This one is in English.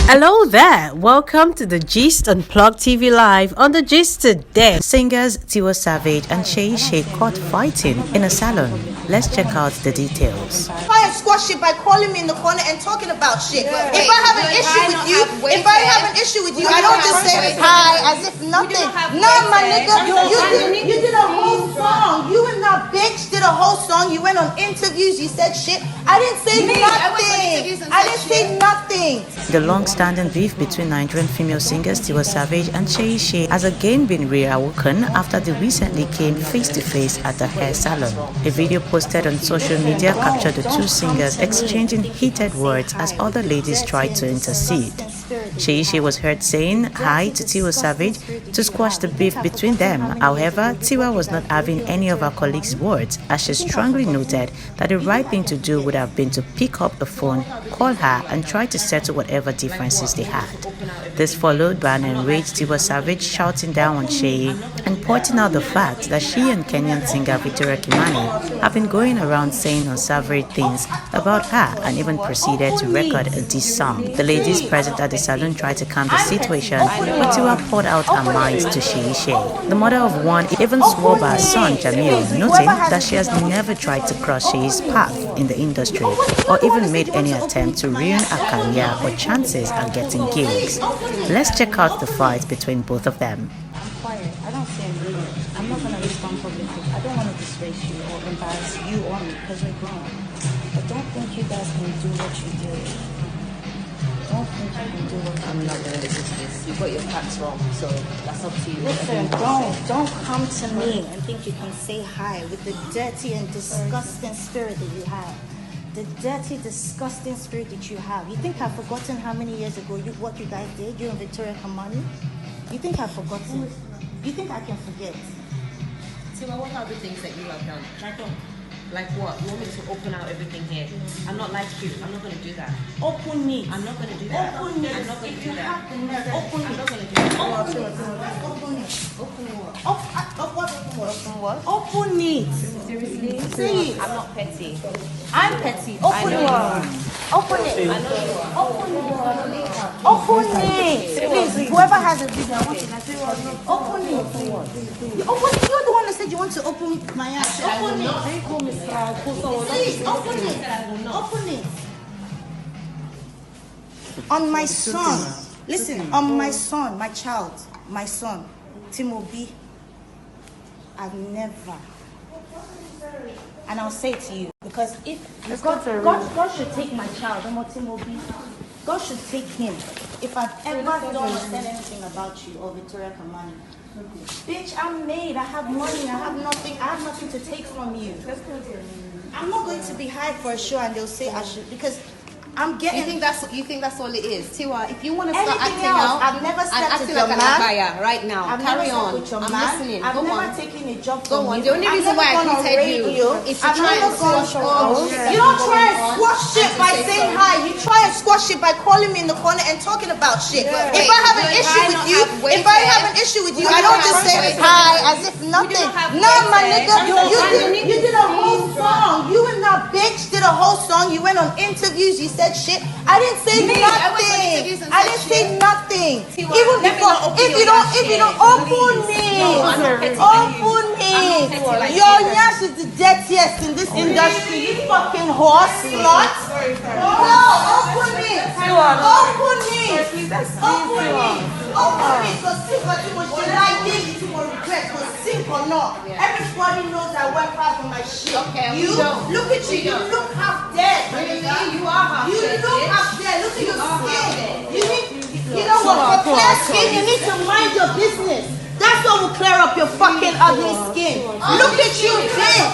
Hello there, welcome to the Gist Unplugged TV Live. On the Gist today, singers Tiwa and Shay caught fighting in a salon. Let's check out the details. Try and squash it by calling me in the corner and talking about shit. Yeah. If I have an issue with you, I don't just say hi as if nothing. No, my nigga, you did a whole song. You and that bitch did a whole song. You went on interviews. You said shit. I didn't say nothing. I didn't say nothing. The long-standing beef between Nigerian female singers Tiwa and Shay has again been reawoken after they recently came face-to-face at the hair salon. A video posted on social media captured the two singers exchanging heated words as other ladies tried to intercede. Shay was heard saying hi to Tiwa to squash the beef between them. However, Tiwa was not having any of her colleagues' words, as she strongly noted that the right thing to do would have been to pick up the phone, call her, and try to settle whatever differences they had. This followed by an enraged Tiwa shouting down on Shay and pointing out the fact that she and Kenyan singer Victoria Kimani have been going around saying unsavory things about her and even proceeded to record a diss song. The ladies present at the salon tried to calm the situation, but Tiwa poured out her mind to Shay. The mother of one even swore by her son Jamil, noting that she has never tried to cross Shay's path in the industry or even made any attempt to ruin her career or chances at getting gigs. Let's check out the fight between both of them. I'm quiet. I don't say anything. I'm not going to respond publicly. I don't want to disgrace you or embarrass you or me because we're grown. But don't think you guys can do what you do. Don't think you can do what I'm not going to listen to this. You've got your facts wrong, so that's up to you. Listen, don't come to me and think you can say hi with the dirty and disgusting spirit that you have. The dirty, disgusting spirit that you have. You think I've forgotten how many years ago what you guys did, you and Victoria Kamani? You think I've forgotten? You think I can forget? Tiwa, what are the things that you have done? Like what? You want me to open out everything here? I'm not like you. I'm not going to do that. Open it. I'm not going to do that. Open it. I'm not going to do that. Open it. I'm not going to do that. Open it. Open what? Open what? Open it. Seriously? See it. I'm not petty. I'm petty. Open it. Open it. I know you are. Open it. Please, whoever has a video, I want to open it. Open it. You're the one that said you want to open my ass. Open it. Please, open it. Open it. On my son. Listen, on my son, my child, my son, Timobi, I've never. And I'll say it to you, because if God should take my child, Timobi, God should take him. If I've ever done or said anything about you or Victoria Kamani, bitch, I'm made. I have money. I have nothing. I have nothing to take from you. I'm not going to be hired for a show and they'll say I should, because I'm getting. You think that's all it is, Tiwa? If you want to start Anything acting else, out, I've never slept acting with like your an man. abaya right now. I've Carry never on. slept with your I'm man. listening. I've Go never on. taken a job Go from on. you. The only reason why I quoted you is to try and squash all. You don't try and squash shit by saying hi. You try and squash it by calling me in the corner and talking about shit. If I have an issue with you, I don't just say hi as if nothing. No, my nigga, you did a whole song. You and that bitch did a whole song. You went on interviews. You said shit. I didn't say nothing. I didn't say nothing. Even before, if you don't open it, your ass is the dirtiest in this industry. You fucking horse slut. No, open it. So sink or too much like this, too much regret. So sink or not, everybody knows I work hard for my shit. Okay, you look at you. You look half dead. You are half You dead. look half dead. Look at your skin. You know what? For clear skin, you need to mind your business. That's what will clear up your fucking ugly skin. Look at you, bitch.